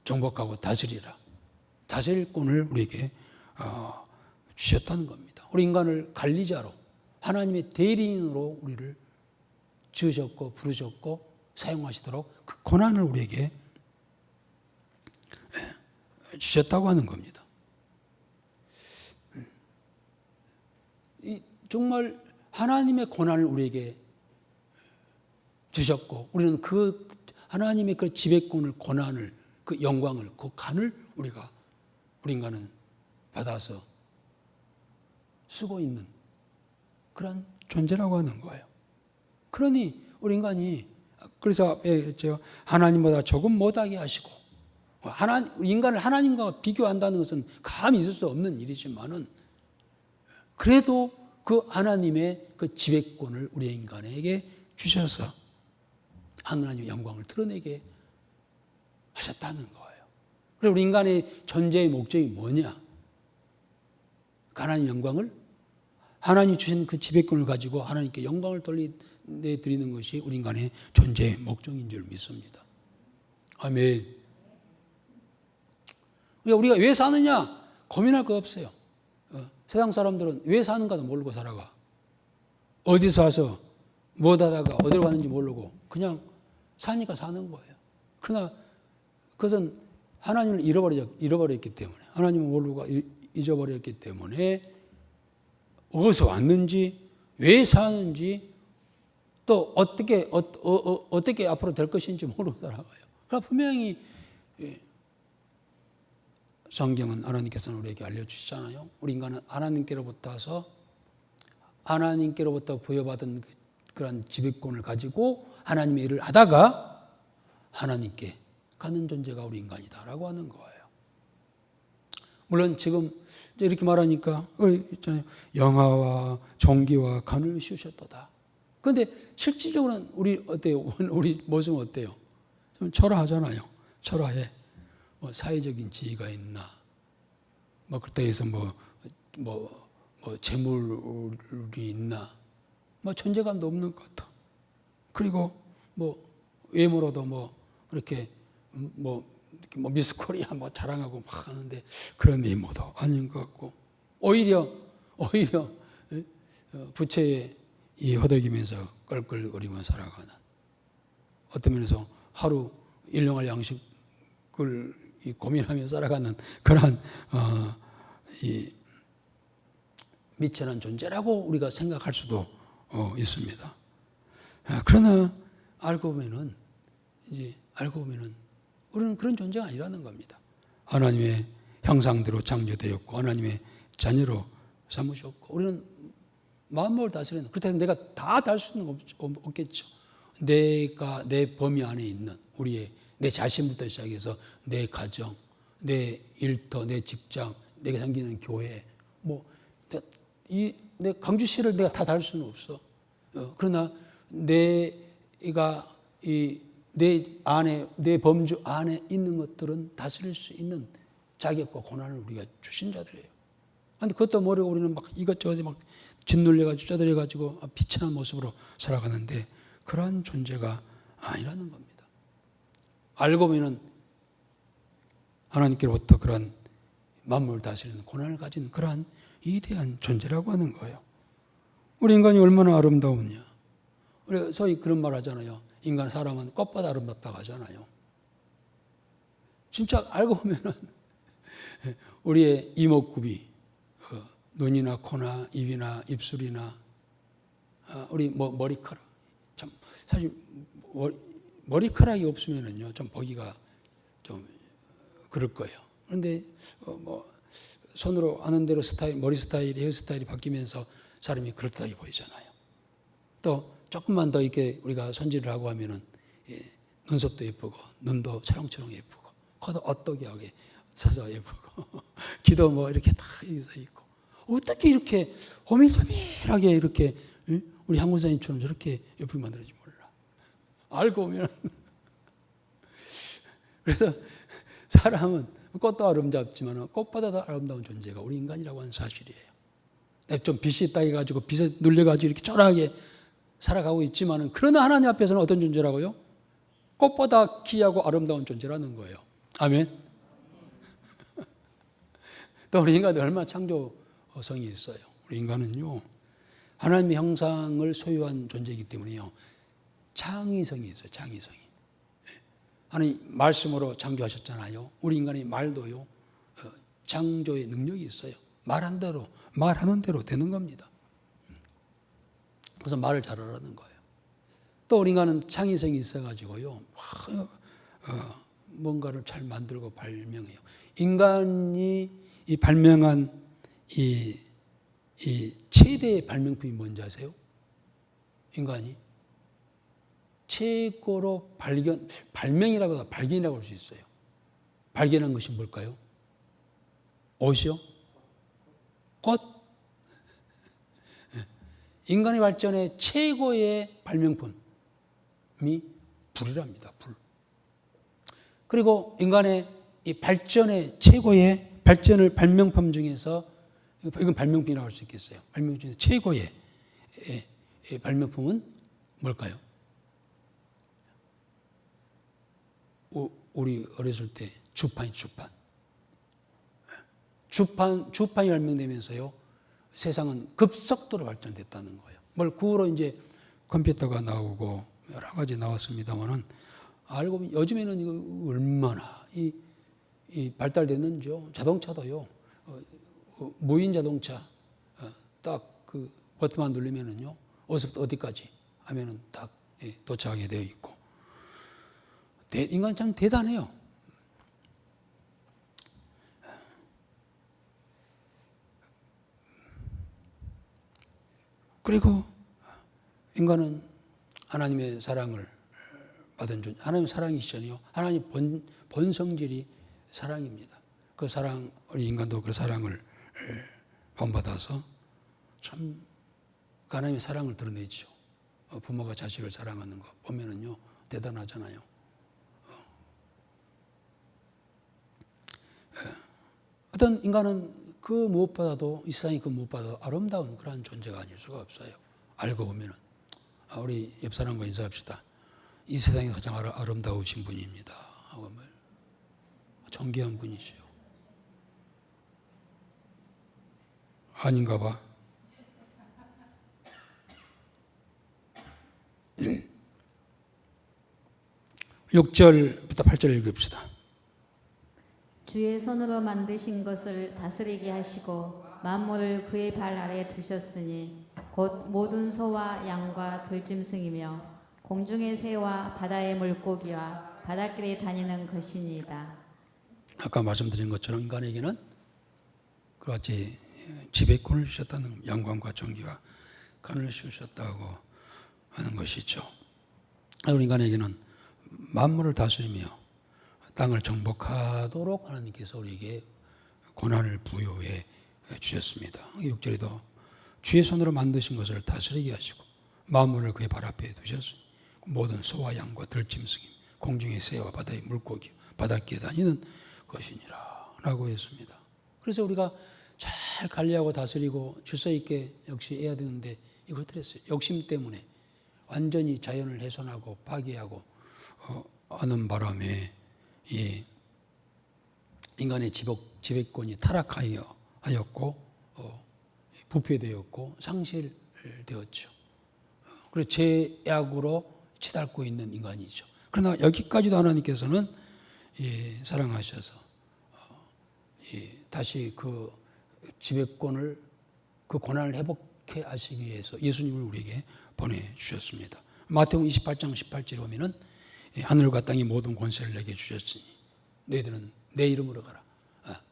정복하고 다스리라. 다스릴권을 우리에게 주셨다는 겁니다. 우리 인간을 관리자로 하나님의 대리인으로 우리를 지으셨고 부르셨고 사용하시도록 그 권한을 우리에게 주셨다고 하는 겁니다. 정말 하나님의 고난을 우리에게 주셨고 우리는 그 하나님의 그 지배권을, 고난을, 그 영광을, 그 간을 우리 인간은 받아서 쓰고 있는 그런 존재라고 하는 거예요. 그러니 우리 인간이, 그래서 하나님보다 조금 못하게 하시고, 인간을 하나님과 비교한다는 것은 감히 있을 수 없는 일이지만은 그래도 그 하나님의 그 지배권을 우리 인간에게 주셔서 하나님의 영광을 드러내게 하셨다는 거예요. 그래서 우리 인간의 존재의 목적이 뭐냐? 하나님 영광을, 하나님이 주신 그 지배권을 가지고 하나님께 영광을 돌려드리는 것이 우리 인간의 존재의 목적인 줄 믿습니다. 아멘. 우리가 왜 사느냐? 고민할 거 없어요. 세상 사람들은 왜 사는가도 모르고 살아가. 어디서 와서 뭐 하다가 어디로 가는지 모르고 그냥 사니까 사는 거예요. 그러나 그것은 하나님을 잃어버렸기 때문에, 하나님을 모르고 잊어버렸기 때문에 어디서 왔는지, 왜 사는지, 또 어떻게 앞으로 될 것인지 모르고 살아가요. 그러나 분명히 성경은 하나님께서는 우리에게 알려주시잖아요. 우리 인간은 하나님께로부터 부여받은 그런 지배권을 가지고 하나님의 일을 하다가 하나님께 가는 존재가 우리 인간이다라고 하는 거예요. 물론 지금 이렇게 말하니까 있잖아요. 영화와 종기와 간을 씌우셨도다. 그런데 실질적으로는 우리 어때요? 우리 모습은 어때요? 좀 초라하잖아요. 초라해. 뭐 사회적인 지위가 있나? 뭐 그렇다 해서 뭐 재물이 있나? 뭐 존재감도 없는 것 같아. 그리고 뭐 외모로도 이렇게 미스 코리아 자랑하고 막 하는데 그런 외모도 아닌 것 같고, 오히려 부채에 허덕이면서 껄껄거리며 살아가는, 어떤 면에서 하루 일용할 양식을 고민하며 살아가는 그러한 미천한 존재라고 우리가 생각할 수도 있습니다. 그러나 알고 보면은 우리는 그런 존재가 아니라는 겁니다. 하나님의 형상대로 창조되었고 하나님의 자녀로 삼으셨고, 우리는 마음을 다스리는, 그렇다고 내가 다 다 할 수는 없겠죠. 내가 내 범위 안에 있는 내 자신부터 시작해서 내 가정, 내 일터, 내 직장, 내가 섬기는 교회, 내 강주시를 내가 다 할 수는 없어. 그러나 내가 내 범주 안에 있는 것들은 다스릴 수 있는 자격과 권한을 우리가 주신 자들이에요. 그런데 그것도 모르고 우리는 막 이것저것 막 짓눌려가지고 쪼들려가지고 비천한 모습으로 살아가는데 그러한 존재가 아니라는 겁니다. 알고 보면 하나님께로부터 그런 만물을 다스리는 권한을 가진 그러한 위대한 존재라고 하는 거예요. 우리 인간이 얼마나 아름다우냐. 우리가 소위 그런 말 하잖아요. 사람은 꽃보다 아름답다고 하잖아요. 진짜 알고 보면은 우리의 이목구비, 눈이나 코나 입이나 입술이나 우리 머리카락, 참 사실 머리카락이 없으면은요 좀 보기가 좀 그럴 거예요. 그런데 손으로 하는 대로 머리 스타일이, 헤어스타일이 바뀌면서 사람이 그럴듯하게 보이잖아요. 또 조금만 더 이렇게 우리가 손질을 하고 하면은 눈썹도 예쁘고, 눈도 차롱차롱 예쁘고, 코도 어떠기하게 서서 예쁘고, 귀도 이렇게 다 여기서 있고, 어떻게 이렇게 호밀호밀하게 이렇게 우리 한국사님처럼 저렇게 예쁘게 만들어지 몰라. 알고 보면 그래서 사람은 꽃도 아름답지만 꽃보다 더 아름다운 존재가 우리 인간이라고 하는 사실이에요. 좀 빛이 있다 해가지고 빛에 눌려가지고 이렇게 쫄하게 살아가고 있지만은, 그러나 하나님 앞에서는 어떤 존재라고요? 꽃보다 귀하고 아름다운 존재라는 거예요. 아멘. 또 우리 인간이 얼마나 창조성이 있어요. 우리 인간은요 하나님의 형상을 소유한 존재이기 때문에요 창의성이 있어요. 창의성이. 하나님 말씀으로 창조하셨잖아요. 우리 인간의 말도요 창조의 능력이 있어요. 말하는 대로 되는 겁니다. 그래서 말을 잘하라는 거예요. 또 우리 인간은 창의성이 있어가지고요, 뭔가를 잘 만들고 발명해요. 인간이 이 발명한 이 최대의 발명품이 뭔지 아세요? 인간이 최고로 발명이라고 해서 발견이라고 할 수 있어요. 발견한 것이 뭘까요? 옷이요? 꽃? 인간의 발전의 최고의 발명품이 불이랍니다. 불. 그리고 인간의 이 발전의 최고의 발명품 중에서, 이건 발명품이라고 할 수 있겠어요. 발명품 중에서 최고의 발명품은 뭘까요? 우리 어렸을 때 주판이 주판이 발명되면서요, 세상은 급속도로 발전됐다는 거예요. 그 후로 이제 컴퓨터가 나오고 여러 가지 나왔습니다만은, 알고 보면 요즘에는 이거 얼마나 이 발달됐는지요. 자동차도요, 무인 자동차, 딱 그 버튼만 누르면은요, 어디서부터 어디까지 하면은 딱 도착하게 되어 있고, 인간 참 대단해요. 그리고 인간은 하나님의 사랑을 받은 존재, 하나님의 사랑이시잖아요. 하나님 본성질이 사랑입니다. 그 사랑, 우리 인간도 그 사랑을 본받아서 참 하나님의 사랑을 드러내죠. 부모가 자식을 사랑하는 거 보면은요, 대단하잖아요. 어떤 인간은 그 무엇보다도, 이 세상이 그 무엇보다도 아름다운 그런 존재가 아닐 수가 없어요. 알고 보면은. 우리 옆 사람과 인사합시다. 이 세상에 가장 아름다우신 분입니다. 존귀한 분이시요. 아닌가 봐. 6절부터 8절 읽읍시다. 주의 손으로 만드신 것을 다스리게 하시고 만물을 그의 발 아래에 두셨으니 곧 모든 소와 양과 들짐승이며 공중의 새와 바다의 물고기와 바닷길에 다니는 것이니이다. 아까 말씀드린 것처럼 인간에게는 그같이 지배권을 주셨다는, 영광과 존귀와 간을 주셨다고 하는 것이죠. 우리 인간에게는 만물을 다스리며 땅을 정복하도록 하나님께서 우리에게 권한을 부여해 주셨습니다. 6절에도 주의 손으로 만드신 것을 다스리게 하시고 만물을 그의 발 앞에 두셨으니 모든 소와 양과 들짐승, 공중의 새와 바다의 물고기, 바닷길에 다니는 것이니라 라고 했습니다. 그래서 우리가 잘 관리하고 다스리고 질서 있게 역시 해야 되는데, 이걸 어떻겠어요? 욕심 때문에 완전히 자연을 훼손하고 파괴하고 하는 바람에 이 인간의 지배권이 타락하였고 부패되었고 상실되었죠. 그리고 죄악으로 치닫고 있는 인간이죠. 그러나 여기까지도 하나님께서는 사랑하셔서 다시 그 지배권을, 그 권한을 회복해 하시기 위해서 예수님을 우리에게 보내주셨습니다. 마태복음 28장 18절에 보면은 하늘과 땅의 모든 권세를 내게 주셨으니 너희들은 내 이름으로 가라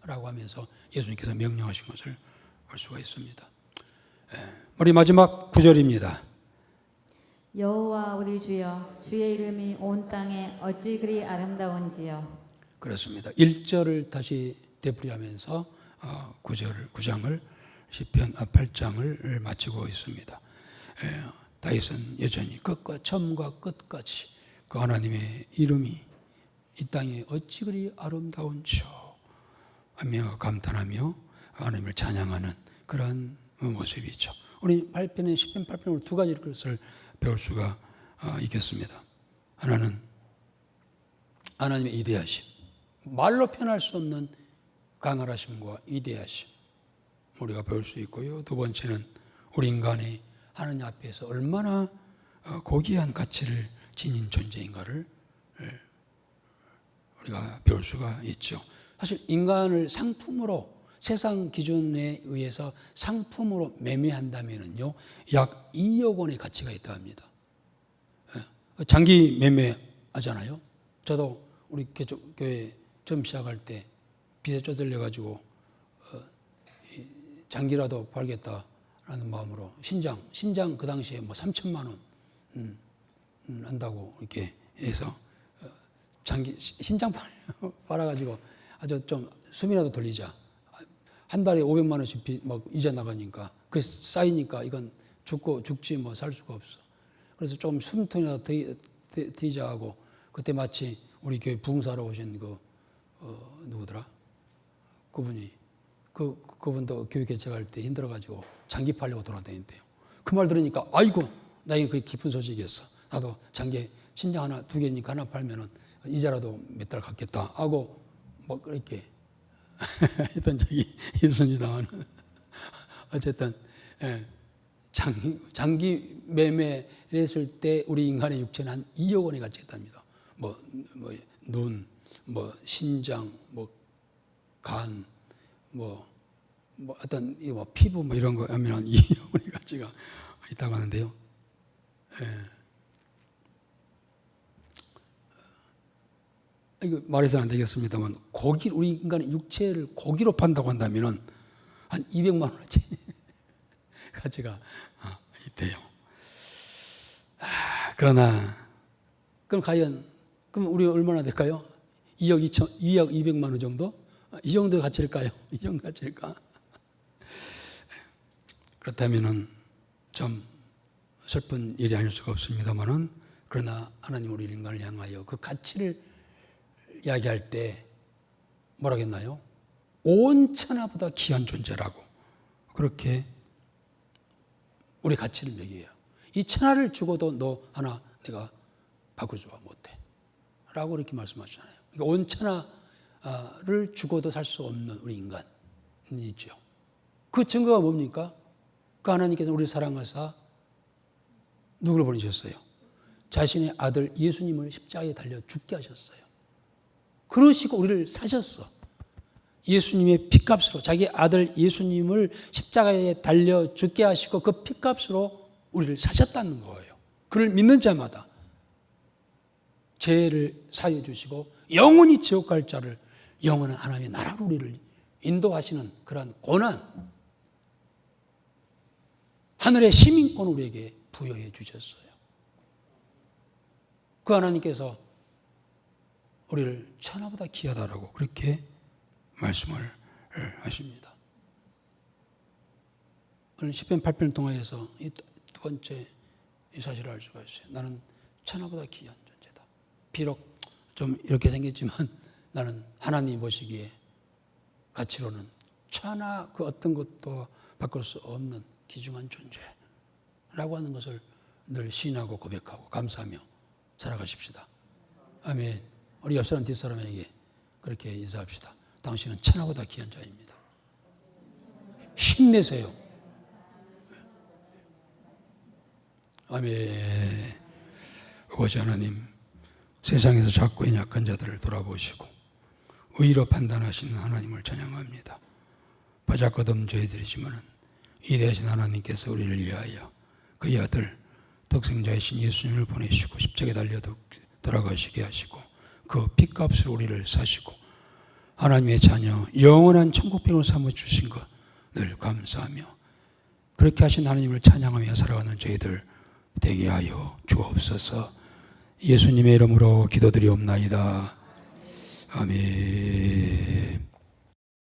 라고 하면서 예수님께서 명령하신 것을 볼 수가 있습니다. 우리 마지막 9절입니다. 여호와 우리 주여, 주의 이름이 온 땅에 어찌 그리 아름다운지요. 그렇습니다. 1절을 다시 되풀이하면서 9장을 시편 8장을 마치고 있습니다. 다윗은 여전히 끝과 처음과 끝까지 그 하나님의 이름이 이 땅에 어찌 그리 아름다운지요 하며 감탄하며 하나님을 찬양하는 그런 모습이죠. 우리 8편의 시편 8편으로 두 가지 것을 배울 수가 있겠습니다. 하나는 하나님의 위대하심, 말로 표현할 수 없는 강렬하심과 위대하심 우리가 배울 수 있고요. 두 번째는 우리 인간이 하나님 앞에서 얼마나 고귀한 가치를 지닌 존재인가를 우리가 배울 수가 있죠. 사실 인간을 상품으로 세상 기준에 의해서 상품으로 매매한다면요, 약 2억 원의 가치가 있다 합니다. 장기 매매하잖아요. 저도 우리 교회 처음 시작할 때 빚에 쪼들려가지고 장기라도 팔겠다라는 마음으로 신장 그 당시에 뭐 3천만 원 한다고 이렇게 해서 장기 신장 팔아가지고 아주 좀 숨이라도 돌리자. 한 달에 500만 원씩 막 이자 나가니까 그 쌓이니까 이건 죽지 뭐 살 수가 없어. 그래서 좀 숨통이라도 트이자 하고 그때 마치 우리 교회 부흥사로 오신 누구더라? 그분이 그분도 교회 개척할 때 힘들어가지고 장기 팔려고 돌아다닌대요. 그 말 들으니까 아이고 나에게 그 깊은 소식이었어. 나도 장기 신장 하나 2개니까 하나 팔면은 이자라도 몇 달 갚겠다 하고 뭐 그렇게 했던 적이 있습니다만 어쨌든 장기 매매를 했을 때 우리 인간의 육체는 한 2억 원의 가치가 있답니다. 눈, 신장, 간, 어떤 피부 이런 거 하면 한 2억 원의 가치가 있다고 하는데요. 이거 말해서는 안 되겠습니다만 우리 인간의 육체를 고기로 판다고 한다면은 한 200만 원어치 가치가 있대요. 그러나 그럼 우리 얼마나 될까요? 2억 200만 원 정도? 이 정도 가치일까요? 이 정도 가치일까? 그렇다면은 참 슬픈 일이 아닐 수가 없습니다만은 그러나 하나님 우리 인간을 향하여 그 가치를 이야기할 때 뭐라고 했나요? 온 천하보다 귀한 존재라고 그렇게 우리 가치를 매겨요. 이 천하를 주고도 너 하나 내가 바꾸지 못해 라고 이렇게 말씀하시잖아요. 그러니까 온 천하를 주고도 살 수 없는 우리 인간이 있죠. 그 증거가 뭡니까? 그 하나님께서 우리를 사랑하사 누구를 보내셨어요? 자신의 아들 예수님을 십자가에 달려 죽게 하셨어요. 그러시고 우리를 사셨어. 예수님의 피값으로 자기 아들 예수님을 십자가에 달려 죽게 하시고 그 피값으로 우리를 사셨다는 거예요. 그를 믿는 자마다 죄를 사해 주시고 영원히 지옥 갈 자를 영원한 하나님의 나라로 우리를 인도하시는 그러한 고난, 하늘의 시민권을 우리에게 부여해 주셨어요. 그 하나님께서 우리를 천하보다 귀하다라고 그렇게 말씀을 하십니다. 오늘 시편 8편 동화에서 이 두 번째 이 사실을 알 수가 있어요. 나는 천하보다 귀한 존재다. 비록 좀 이렇게 생겼지만 나는 하나님 보시기에 가치로는 천하 그 어떤 것도 바꿀 수 없는 귀중한 존재라고 하는 것을 늘 시인하고 고백하고 감사하며 살아가십시다. 아멘. 우리 옆사람 뒷사람에게 그렇게 인사합시다. 당신은 천하보다 귀한 자입니다. 힘내세요. 아멘. 아버지 하나님, 세상에서 작고 약한 자들을 돌아보시고 의로 판단하시는 하나님을 찬양합니다. 바짝거듭 저희들이지만 위대하신 하나님께서 우리를 위하여 그의 아들 독생자이신 예수님을 보내시고 십자가에 달려 돌아가시게 하시고 그 핏값으로 우리를 사시고 하나님의 자녀 영원한 천국병을 삼아주신 것 늘 감사하며 그렇게 하신 하나님을 찬양하며 살아가는 저희들 되게 하여 주옵소서. 예수님의 이름으로 기도드리옵나이다. 아멘.